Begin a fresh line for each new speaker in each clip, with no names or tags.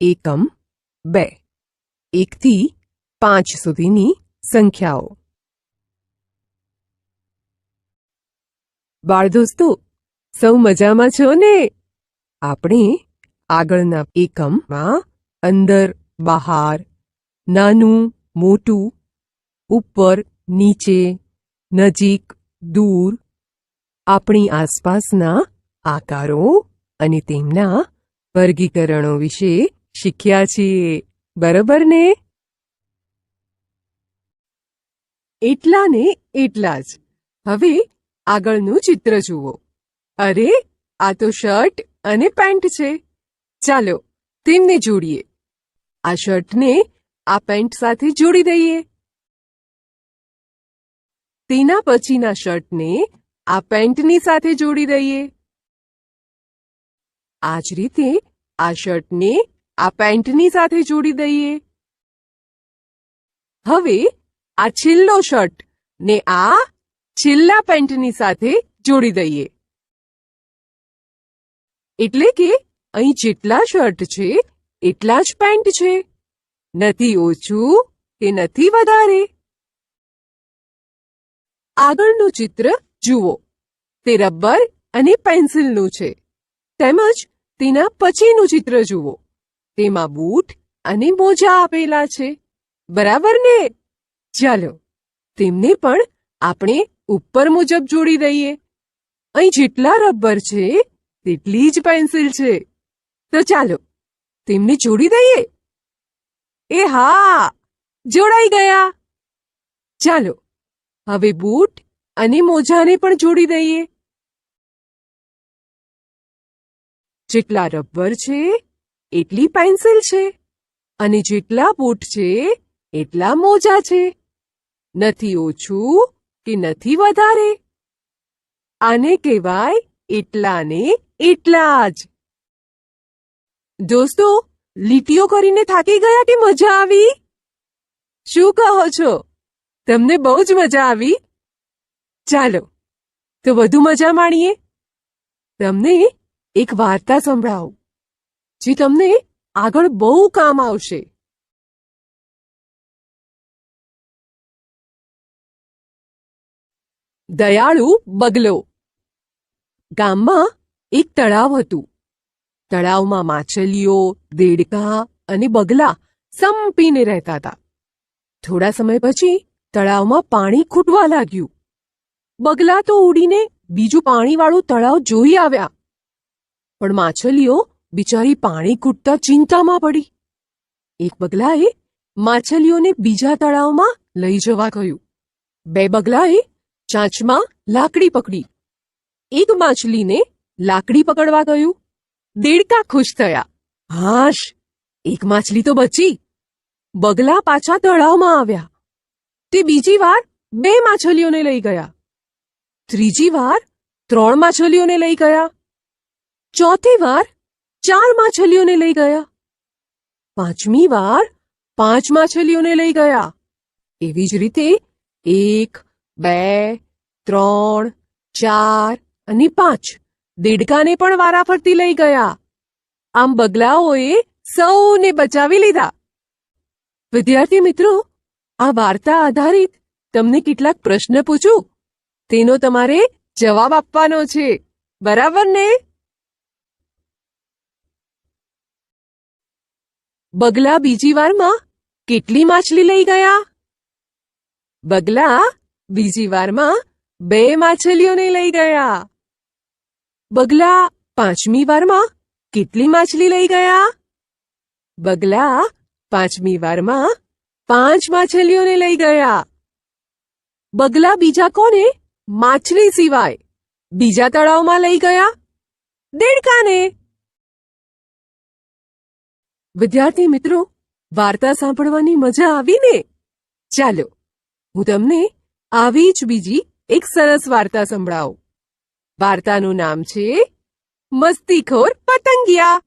એકમ 2 1 થી 5 સુધીની સંખ્યાઓ। બાળ દોસ્તો, સૌ મજામાં છો ને? આપણે આગળના એકમમાં અંદર બહાર, નાનું મોટું, ઉપર નીચે, નજીક દૂર, આપણી આસપાસના આકારો અને તેમના વર્ગીકરણો વિશે શીખ્યા છીએ, બરાબર ને? એટલા ને એટલા જ। હવે આગળનું ચિત્ર જુઓ। અરે, આ તો શર્ટ અને પેન્ટ છે। ચાલો તેમને જોડીએ। આ શર્ટને આ પેન્ટ સાથે જોડી દઈએ। તેના પછીના શર્ટને આ પેન્ટની સાથે જોડી દઈએ। આ જ રીતે આ શર્ટને આ પેન્ટની સાથે જોડી દઈએ। હવે આ છેલ્લો શર્ટ ને આ છેલ્લા પેન્ટની સાથે જોડી દઈએ। એટલે કે અહીં જેટલા શર્ટ છે એટલા જ પેન્ટ છે, નથી ઓછું કે નથી વધારે। આગળનું ચિત્ર જુઓ। તે રબર અને પેન્સિલનું છે, તેમજ તેના પછીનું ચિત્ર જુઓ। તેમાં બૂટ અને મોજા આપેલા છે, બરાબર ને? ચાલો તેમને પણ આપણે ઉપર મુજબ જોડી દઈએ। અહીં જેટલા રબર છે તેટલી જ પેન્સિલ છે, તો ચાલો તેમને જોડી દઈએ। એ હા, જોડાઈ ગયા। ચાલો હવે બૂટ અને મોજાને પણ જોડી દઈએ। જેટલા રબર છે એટલી પેન્સિલ છે, અને જેટલા બૂટ છે એટલા મોજા છે, નથી ઓછું કે નથી વધારે। આને કહેવાય એટલા ને એટલા જ। દોસ્તો, લીટીઓ કરીને થાકી ગયા કે મજા આવી? શું કહો છો? તમને બહુ જ મજા આવી? ચાલો તો વધુ મજા માણીએ। તમને એક વાર્તા સંભળાવું, જે તમને આગળ બહુ કામ આવશે। દયાળુ બગલો। ગામમાં એક તળાવ હતું। તળાવમાં માછલીઓ, દેડકા અને બગલા સંપીને રહેતા હતા। થોડા સમય પછી તળાવમાં પાણી ખૂટવા લાગ્યું। બગલા તો ઉડીને બીજું પાણીવાળું તળાવ જોઈ આવ્યા, પણ માછલીઓ બિચારી પાણી ખૂટતા ચિંતામાં પડી। એક બગલાએ માછલીઓને બીજા તળાવમાં લઈ જવા કહ્યું। બે બગલાએ ચાંચમાં લાકડી પકડી, એક માછલીને લાકડી પકડવા કહ્યું। દેડકા ખુશ થયા, હાશ, એક માછલી તો બચી। બગલા પાછા તળાવમાં આવ્યા। તે બીજી વાર 2 માછલીઓને લઈ ગયા, ત્રીજી વાર 3 માછલીઓને લઈ ગયા, ચોથી વાર 4 માછલીઓને લઈ ગયા, પાંચમી વાર 5 માછલીઓને લઈ ગયા। એવી જ રીતે 1, 2, 3, 4 અને 5 દેડકાને પણ વારાફરતી લઈ ગયા। આમ બગલાઓએ સૌને બચાવી લીધા। વિદ્યાર્થી મિત્રો, આ વાર્તા આધારિત તમને કેટલાક પ્રશ્ન પૂછું, તેનો તમારે જવાબ આપવાનો છે, બરાબર ને? બગલા બીજી વારમાં કેટલી માછલી લઈ ગયા? બગલા બીજી વારમાં 2 માછલીઓને લઈ ગયા। બગલા પાંચમી વારમાં કેટલી માછલી લઈ ગયા? બગલા પાંચમી વારમાં 5 માછલીઓને લઈ ગયા। બગલા બીજા કોને માછલી સિવાય બીજા તળાવમાં લઈ ગયા? દેડકાને। વિદ્યાર્થી મિત્રો, વાર્તા સાંભળવાની મજા આવી ને? ચાલો હું તમને આવી જ બીજી એક સરસ વાર્તા સંભળાવું। વાર્તાનું નામ છે મસ્તીખોર પતંગિયા।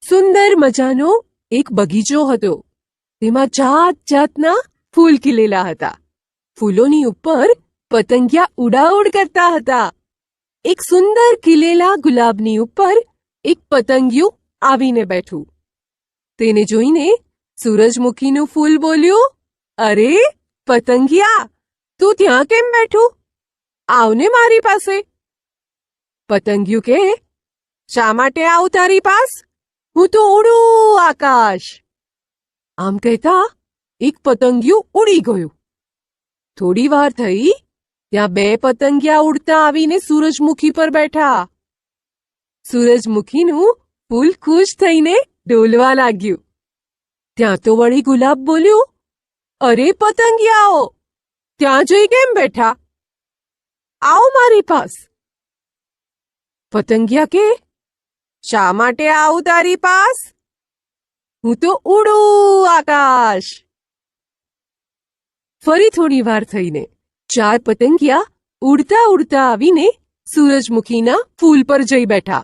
સુંદર મજાનો એક બગીચો હતો। તેમાં જાત જાતના ફૂલ ખીલેલા હતા। ફૂલોની ઉપર પતંગિયા ઉડાઉડ કરતા હતા। એક સુંદર ખીલેલા ગુલાબની ઉપર એક પતંગિયું આવીને બેઠું. તેને જોઈને સૂરજમુખીનું ફૂલ બોલ્યું, અરે પતંગિયા, તું ત્યાં કેમ બેઠું? આવને મારી પાસે. પતંગિયું કહે, શા માટે આવું તારી પાસ? હું તો ઉડું આકાશ. આમ કહેતા એક પતંગિયું ઉડી ગયું. થોડી વાર થઈ ત્યાં બે પતંગિયા ઉડતા આવીને સૂરજમુખી પર બેઠા. સૂરજમુખીનું ફૂલ ખુશ થઈને ડોલવા લાગ્યું. ત્યાં તો વળી ગુલાબ બોલ્યું, અરે પતંગિયાઓ, ત્યાં જઈ કેમ બેઠા? આવો મારી પાસ. પતંગિયા કે, શા માટે આવું તારી પાસ? હું તો ઉડું આકાશ. ફરી થોડી વાર થઈને 4 પતંગિયા ઉડતા ઉડતા આવીને સૂરજમુખીના ફૂલ પર જઈ બેઠા.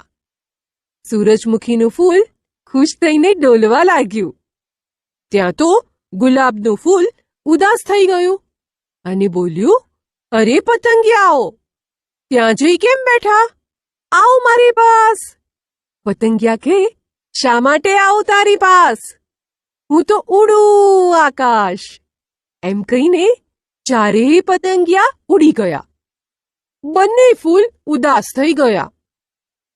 સૂરજમુખીનું ફૂલ ખુશ થઈને ડોલવા લાગ્યું. ત્યાં તો ગુલાબનું ફૂલ ઉદાસ થઈ ગયું અને બોલ્યું, અરે પતંગિયાઓ, ત્યાં જઈ કેમ બેઠા? આવો મારી પાસ. પતંગિયા કહે, શા માટે આવું તારી પાસ? હું તો ઉડું આકાશ. એમ કહીને 4 પતંગિયા ઉડી ગયા. બંને ફૂલ ઉદાસ થઈ ગયા.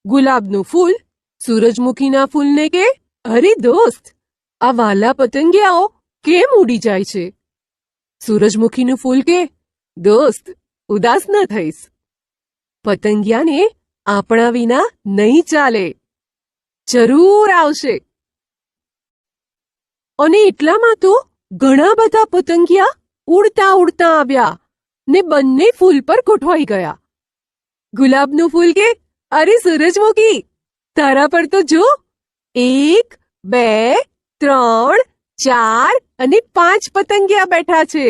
ગુલાબનું ફૂલ સૂરજમુખીના ફૂલને કે, અરે દોસ્ત, આ વાલા પતંગિયાઓ કેમ ઉડી જાય છે? સૂરજમુખીનું ફૂલ કે, દોસ્ત, ઉદાસ ન થઈશ. પતંગિયાને આપણા વિના નહીં ચાલે, જરૂર આવશે. અને એટલામાં તો ઘણા બધા પતંગિયા ઉડતા ઉડતા આવ્યા ને બંને ફૂલ પર ગોઠવાઈ ગયા. ગુલાબનું ફૂલ કે, અરે સૂરજમુખી, તારા પર તો જો 1, 2, 3, 4 અને 5 પતંગિયા બેઠા છે.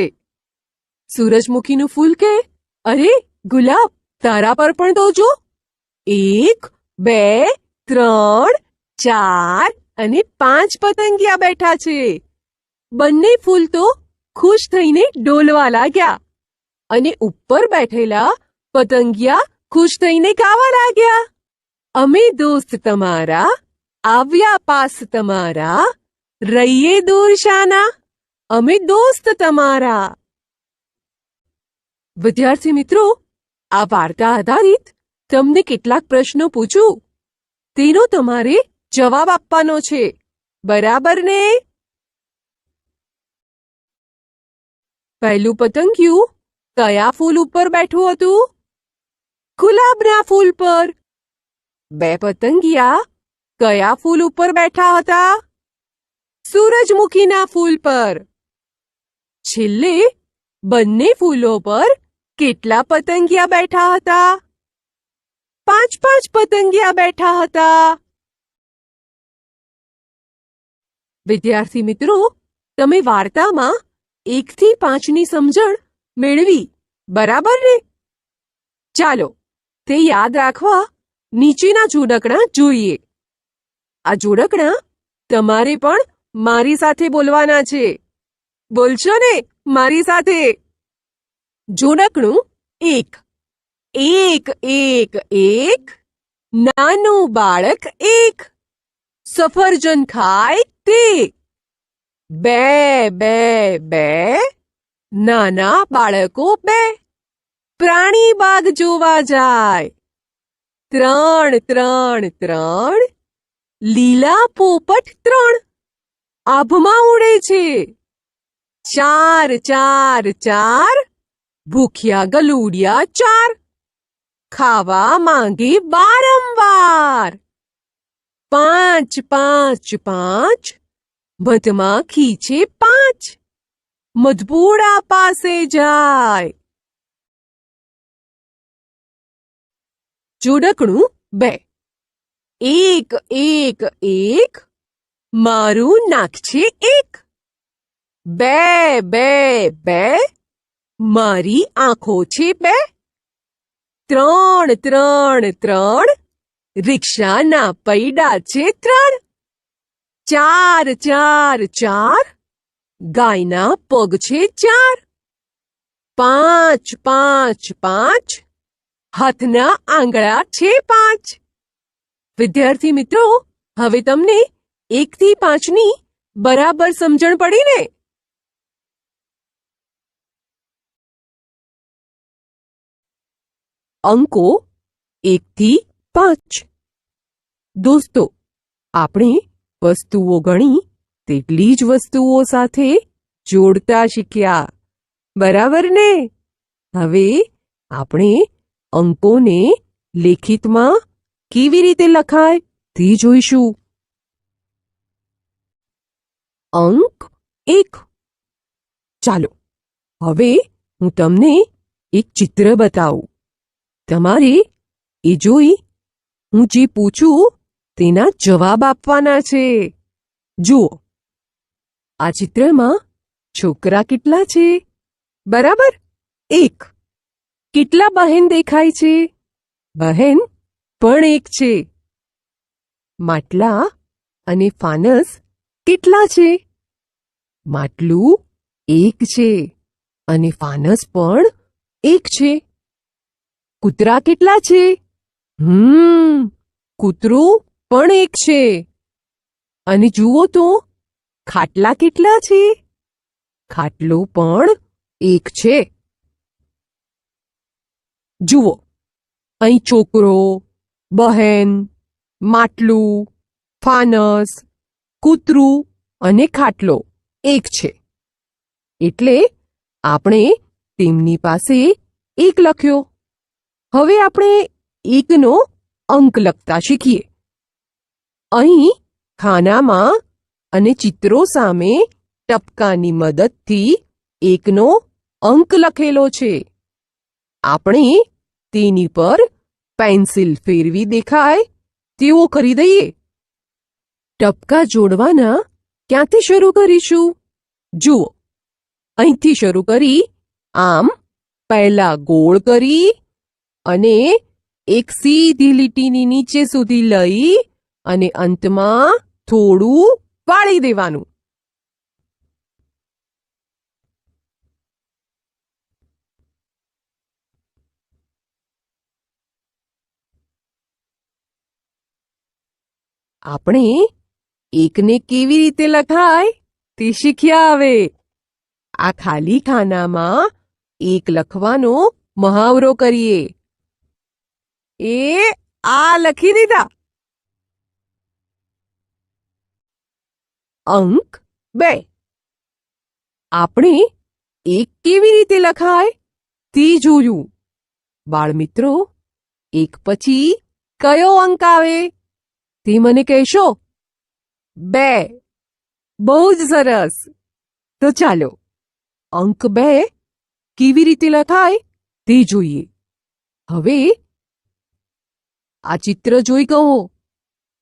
સૂરજમુખીનું ફૂલ કે, અરે ગુલાબ, તારા પર પણ તો જો 1, 2, 3, 4 અને 5 પતંગિયા બેઠા છે. બંને ફૂલ તો ખુશ થઈને ડોલવા લાગ્યા અને ઉપર બેઠેલા પતંગિયા ખુશ થઈને ગાવા લાગ્યા, અમે દોસ્ત તમારા, આવ્યા પાસ તમારા, રહીએ દૂર શાના, અમે દોસ્ત તમારા. વિદ્યાર્થી મિત્રો, આ વાર્તા આધારિત તમને કેટલાક પ્રશ્નો પૂછું, તેનો તમારે જવાબ આપવાનો છે, બરાબર ને? પહેલું પતંગિયું કયા ફૂલ ઉપર બેઠું હતું? ગુલાબના ફૂલ પર. 2 પતંગિયા કયા ફૂલ ઉપર બેઠા હતા? સૂરજમુખીના ફૂલ પર. છેલ્લે બંને ફૂલો પર કેટલા પતંગિયા બેઠા હતા? 5 પતંગિયા બેઠા હતા. વિદ્યાર્થી મિત્રો, તમે વાર્તામાં 1 થી 5ની સમજણ મેળવી, બરાબર ને? ચાલો તે યાદ રાખવા નીચેના જોડકણા જોઈએ. આ જોડકણા તમારે પણ મારી સાથે બોલવાના છે. બોલશો ને મારી સાથે? જોડકણું 1. 1 1 1, નાનું બાળક 1, સફરજન ખાય તે. 2 2 2, નાના બાળકો 2, પ્રાણી બાગ જોવા જાય. 3 3 3, લીલા પોપટ 3, આભમાં ઉડે છે. 4 4 4, ભૂખ્યા ગલુડિયા 4, ખાવા માંગે વારંવાર. 5 5 5, મધમાખી છે 5, મધપૂડા પાસે જાય. જોડકણું 2. 1 1 1, મારું નાક છે 1. 2 2 2, મારી આંખો છે 2. 3 3 3, રિક્ષાના પૈડા છે 3. 4 4 4, ગાયના પગ છે 4. 5 5 5, હાથના આંગળા છે 5. વિદ્યાર્થી મિત્રો, હવે તમને 1 થી 5ની બરાબર સમજણ પડી ને? અંકો 1 થી 5. દોસ્તો, આપણે વસ્તુઓ ગણી તેટલી જ વસ્તુઓ સાથે જોડતા શીખ્યા, બરાબર ને? હવે આપણે અંકોને લેખિતમાં કેવી રીતે લખાય તે જોઈશું. અંક 1. ચાલો હવે હું તમને એક ચિત્ર બતાવું. તમારે એ જોઈ હું જે પૂછું તેના જવાબ આપવાના છે. જુઓ, આ ચિત્રમાં છોકરા કેટલા છે? બરાબર, 1. કેટલા બહેન દેખાય છે? બહેન પણ 1 છે. માટલા અને ફાનસ કેટલા છે? માટલું 1 છે અને ફાનસ પણ 1 છે. કૂતરા કેટલા છે? કૂતરું પણ 1 છે. અને જુઓ તો ખાટલા કેટલા છે? ખાટલો પણ 1 છે. જુઓ, અહીં છોકરો, બહેન, માટલું, ફાનસ, કૂતરું અને ખાટલો 1 છે. એટલે આપણે તેમની પાસે 1 લખ્યો. હવે આપણે 1નો અંક લખતા શીખીએ. અહીં ખાનામાં અને ચિત્રો સામે ટપકાની મદદથી 1નો અંક લખેલો છે. આપણે તેની પર પેન્સિલ ફેરવી દેખાય તેવો કરી દઈએ. ટપકા જોડવાના ક્યાંથી શરૂ કરીશું? જુઓ, અહીંથી શરૂ કરી આમ પહેલા ગોળ કરી અને એક સીધી લીટીની નીચે સુધી લઈ અને અંતમાં થોડું વાળી દેવાનું. આપણે 1ને કેવી રીતે લખાય તે શીખ્યા. હવે આ ખાલી ખાનામાં 1 લખવાનો મહાવરો કરીએ. આ લખી દીધા. અંક 2. આપણે 1 કેવી રીતે લખાય તે જોયું. બાળમિત્રો, 1 પછી કયો અંક આવે તે મને કહેશો? 2. બહુ જ સરસ. તો ચાલો અંક 2 કેવી રીતે લખાય તે જોઈએ. હવે આ ચિત્ર જોઈ કહો,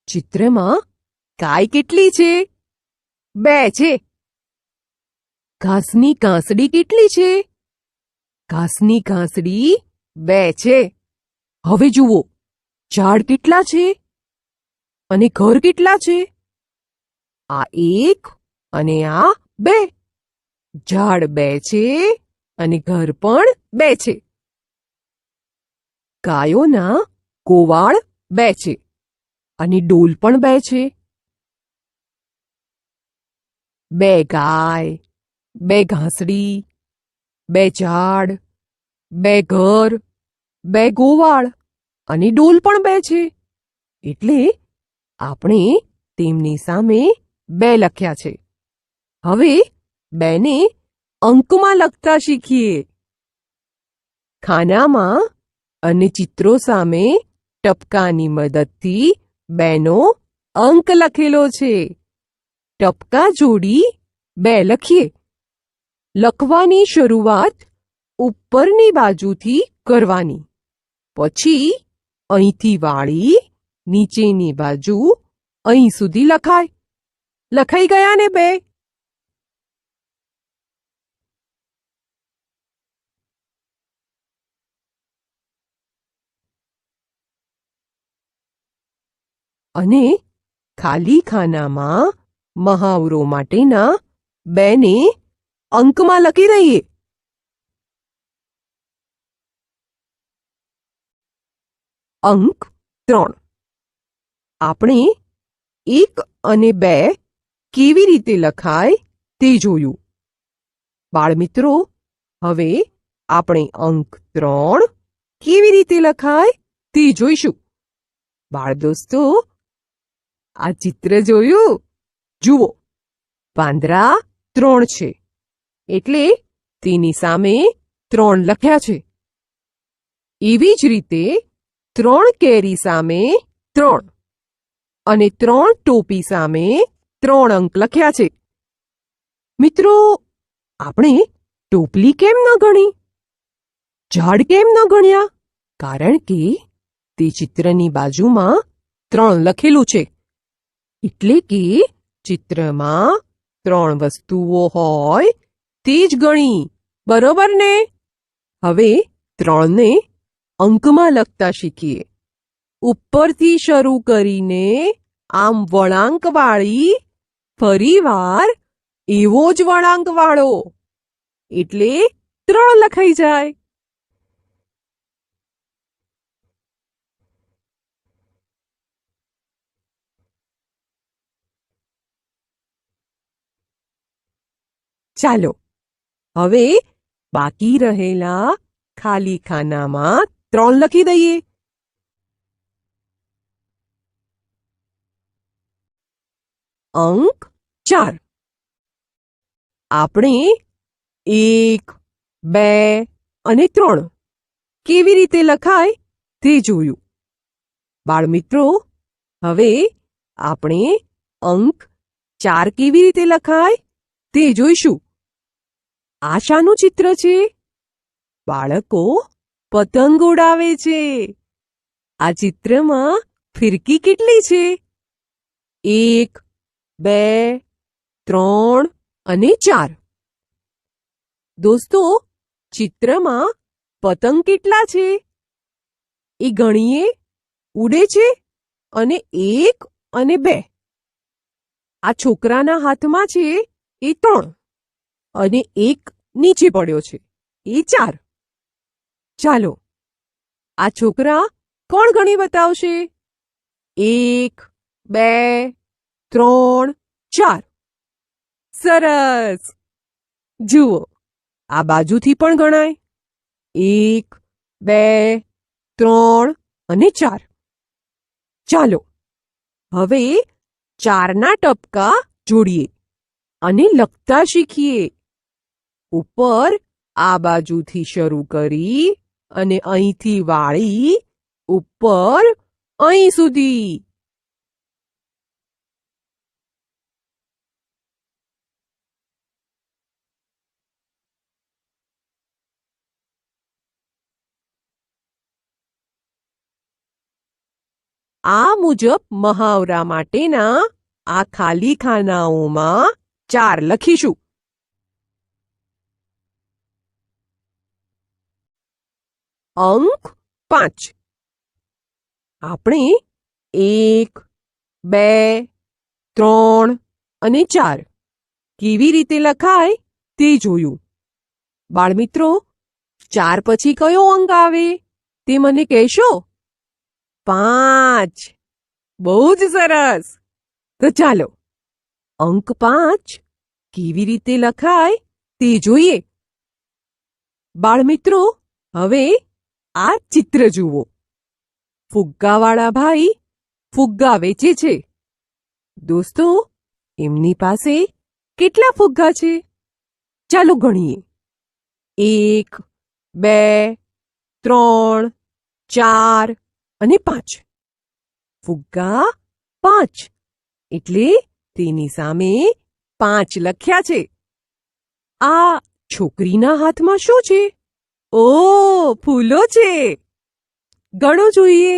ચિત્રમાં ગાય કેટલી છે? 2 છે. ઘાસની કાંસડી કેટલી છે? ઘાસની કાંસડી 2 છે. હવે જુઓ, ઝાડ કેટલા છે અને ઘર કેટલા છે? આ 1 અને આ 2. ઝાડ 2 છે અને ઘર પણ 2 છે. ગાયોના ગોવાળ 2 છે અને ડોલ પણ 2 છે. 2 ગાય, 2 ઘાસડી, 2 ઝાડ, 2 ઘર, 2 ગોવાળ અને ડોલ પણ 2 છે. એટલે આપણે તેમની સામે 2 લખ્યા છે. હવે 2ને અંકમાં લખતા શીખીએ. ખાનામાં અને ચિત્રો સામે ટપકાની મદદથી 2નો અંક લખેલો છે. ટપકા જોડી 2 લખીએ. લખવાની શરૂઆત ઉપરની બાજુથી કરવાની. પછી અહીંથી વાળી નીચેની બાજુ અહીં સુધી લખાય. લખાઈ ગયા ને 2? અને ખાલી ખાનામાં મહાવરો માટેના 2ને અંકમાં લખી દઈએ. અંક 3. આપણે 1 અને 2 કેવી રીતે લખાય તે જોયું. બાળમિત્રો, હવે આપણે અંક 3 કેવી રીતે લખાય તે જોઈશું. બાળ દોસ્તો, આ ચિત્ર જોયું? જુઓ, પાંદડા 3 છે, એટલે તેની સામે 3 લખ્યા છે. એવી જ રીતે 3 કેરી સામે 3 અને 3 ટોપી સામે 3 અંક લખ્યા છે. મિત્રો, આપણે ટોપલી કેમ ન ગણી? ઝાડ કેમ ન ગણ્યા? કારણ કે તે ચિત્રની બાજુમાં 3 લખેલું છે. એટલે કે ચિત્રમાં 3 વસ્તુઓ હોય તે જ ગણી. બરોબર ને? હવે 3 ને અંકમાં લખતા શીખીએ. ઉપરથી શરૂ કરીને આમ વળાંકવાળી, ફરીવાર એવો જ વળાંકવાળો, એટલે 3 લખાઈ જાય. ચાલો હવે બાકી રહેલા ખાલી ખાનામાં 3 લખી દઈએ. અંક 4. આપણે 1, 2 અને 3 કેવી રીતે લખાય તે જોયું. બાળમિત્રો, હવે આપણે અંક 4 કેવી રીતે લખાય તે જોઈશું. આ શાનું ચિત્ર છે? બાળકો પતંગ ઉડાવે છે. આ ચિત્રમાં ફિરકી કેટલી છે? 1, 2, 3 અને 4. દોસ્તો, ચિત્રમાં પતંગ કેટલા છે એ ગણીએ. ઉડે છે અને 1 અને 2. આ છોકરાના હાથમાં છે એ 3 અને 1 નીચે પડ્યો છે એ 4. ચાલો, આ છોકરા કોણ ગણી બતાવશે? 1, 2, 3, 4. સરસ! જુઓ, આ બાજુથી પણ ગણાય. 1, 2, 3 અને 4. ચાલો હવે 4ના ટપકા જોડીએ અને લખતા શીખીએ. ઉપર આ બાજુથી શરૂ કરી અને અહીંથી વાળી ઉપર અહીં સુધી. આ મુજબ મહાવરા માટેના આ ખાલી ખાનાઓમાં 4 લખીશું. અંક 5. આપણે 1, 2, 3 અને 4 કેવી રીતે લખાય તે જોયું. બાળમિત્રો, 4 પછી કયો અંક આવે તે મને કહેશો? 5. બહુ જ સરસ! તો ચાલો અંક 5 કેવી રીતે લખાય તે જોઈએ. બાળમિત્રો, હવે આ ચિત્ર જુઓ. ફુગ્ગાવાળા ભાઈ ફુગ્ગા વેચે છે. દોસ્તો, એમની પાસે કેટલા ફુગ્ગા છે? ચાલો ગણીએ. 1, 2, 3, 4 અને 5. ફુગ્ગા 5 એટલે તેની સામે 5 લખ્યા છે. આ છોકરીના હાથમાં શું છે? ઓ, ફૂલો છે. ગણો જોઈએ.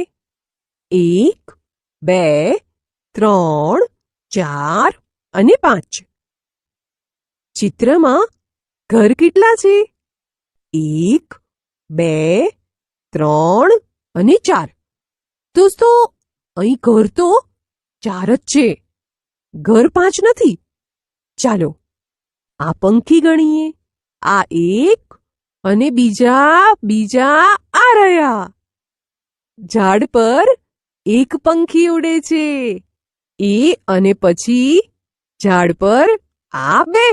1, 2, 3, 4 અને 5. ચિત્રમાં ઘર કેટલા છે? 1, 2, 3 અને 4. દોસ્તો, અહીં ઘર તો 4 જ છે. ઘર 5 નથી. ચાલો આ પંખી ગણીએ. આ 1 અને બીજા આ રહ્યા. ઝાડ પર 1 પંખી ઉડે છે. એ અને પછી ઝાડ પર આ 2,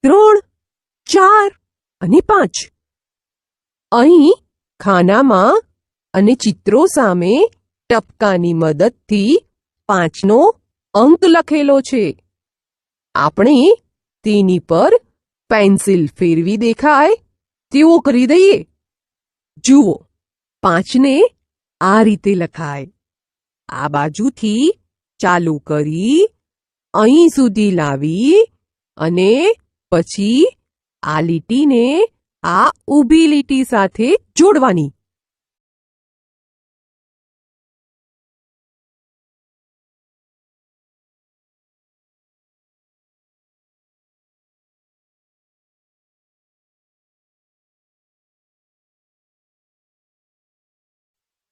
3, 4 અને 5. અહીં ખાનામાં અને ચિત્રો સામે ટપકાની મદદથી 5નો અંક લખેલો છે. આપણે તેની પર પેન્સિલ ફેરવી દેખાય તેવો કરી દઈએ. જુઓ, 5ને આ રીતે લખાય. આ બાજુથી ચાલુ કરી અહીં સુધી લાવી અને પછી આ લીટીને આ ઊભી લીટી સાથે જોડવાની.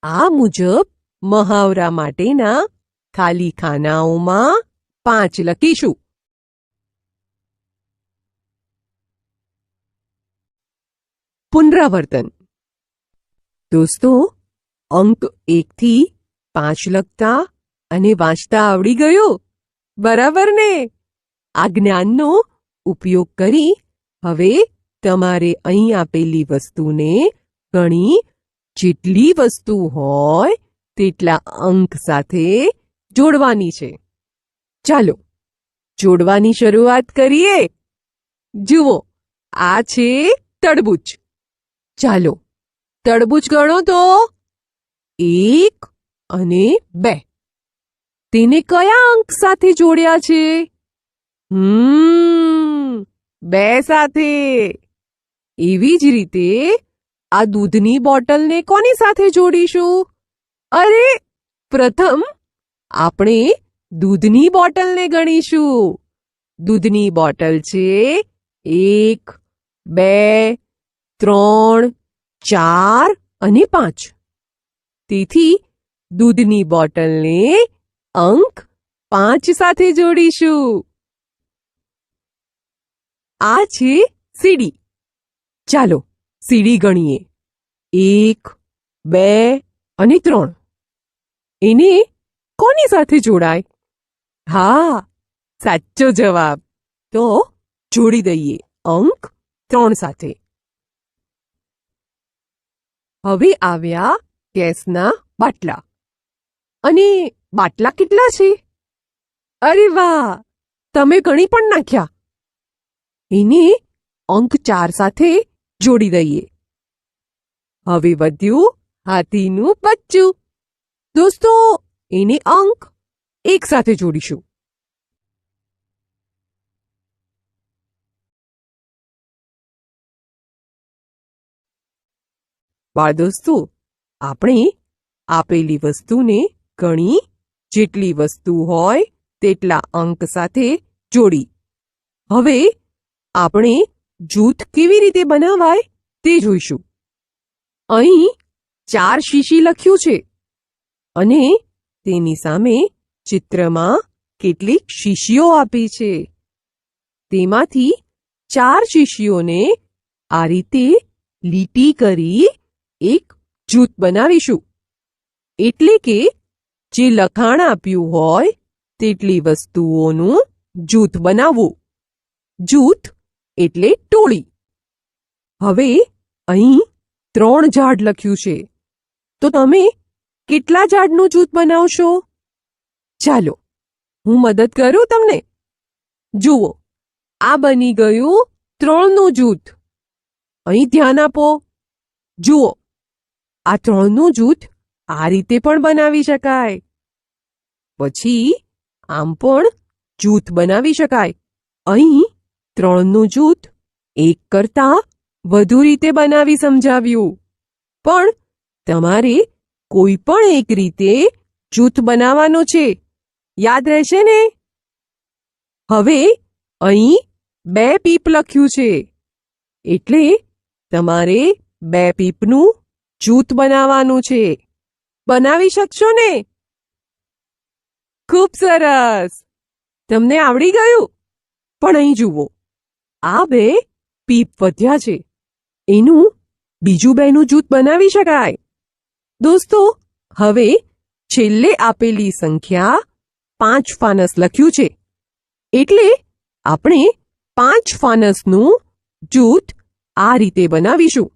આ મુજબ મહાવરા માટેના ખાલી ખાનાઓમાં 5 લખીશું. પુનરાવર્તન. દોસ્તો, અંક 1 થી 5 લખતા અને વાંચતા આવડી ગયું, બરાબર ને? આ જ્ઞાનનો ઉપયોગ કરી હવે તમારે અહીં આપેલી વસ્તુને ગણી જેટલી વસ્તુ હોય તેટલા અંક સાથે જોડવાની છે. ચાલો જોડવાની શરૂઆત કરીએ. જુઓ, આ છે તરબૂચ. ચાલો તરબૂચ ગણો તો 1 અને 2. તેને કયા અંક સાથે જોડ્યા છે? 2 સાથે. એવી જ રીતે આ દૂધની બોટલને કોની સાથે જોડીશું? અરે, પ્રથમ આપણે દૂધની બોટલને ગણીશું. દૂધની બોટલ છે 1, 2, 3, 4 અને 5. તેથી દૂધની બોટલને અંક 5 સાથે જોડીશું. આ છે સીડી. ચાલો સીડી ગણીએ. 1, 2 અને 3. એને કોની સાથે જોડાય? હા, સાચો જવાબ. તો જોડી દઈએ અંક 3 સાથે. હવે આવ્યા ગેસના બાટલા. અને બાટલા કેટલા છે? અરે વાહ, તમે ગણી પણ નાખ્યા. એને અંક 4 સાથે જોડી દઈએ. હવે વધ્યું હાથીનું બચ્ચું. દોસ્તો, એને અંક 1 સાથે જોડીશું. બાળદોસ્તો, આપણે આપેલી વસ્તુને ગણી જેટલી વસ્તુ હોય તેટલા અંક સાથે જોડી. હવે આપણે જૂથ કેવી રીતે બનાવાય તે જોઈશું. અહીં 4 શીશી લખ્યું છે અને તેની સામે ચિત્રમાં કેટલીક શીશીઓ આપી છે. તેમાંથી 4 શીશીઓને આ રીતે લીટી કરી એક જૂથ બનાવીશું. એટલે કે જે લખાણ આપ્યું હોય તેટલી વસ્તુઓનું જૂથ બનાવવું. જૂથ એટલે ટોળી. હવે અહીં 3 ઝાડ લખ્યું છે, તો તમે કેટલા ઝાડનું જૂથ બનાવશો? ચાલો હું મદદ કરું તમને. જુઓ, આ બની ગયું 3નું જૂથ. અહીં ધ્યાન આપો. જુઓ, આ 3નું જૂથ આ રીતે પણ બનાવી શકાય. પછી આમ પણ જૂથ બનાવી શકાય. અહીં 3નું જૂથ 1 કરતાં વધુ રીતે બનાવી સમજાવ્યું. પણ તમારે કોઈ પણ એક રીતે જૂથ બનાવવાનું છે. યાદ રહેશે ને? હવે અહીં 2 પીપ લખ્યું છે, એટલે તમારે 2 પીપનું જૂથ બનાવવાનું છે. બનાવી શકશો ને? ખૂબ સરસ, તમને આવડી ગયું. પણ અહીં જુઓ, આ 2 પીપ વધ્યા છે. એનું બીજું 2નું જૂથ બનાવી શકાય. દોસ્તો, હવે છેલ્લે આપેલી સંખ્યા 5 ફાનસ લખ્યું છે, એટલે આપણે 5 ફાનસનું જૂથ આ રીતે બનાવીશું.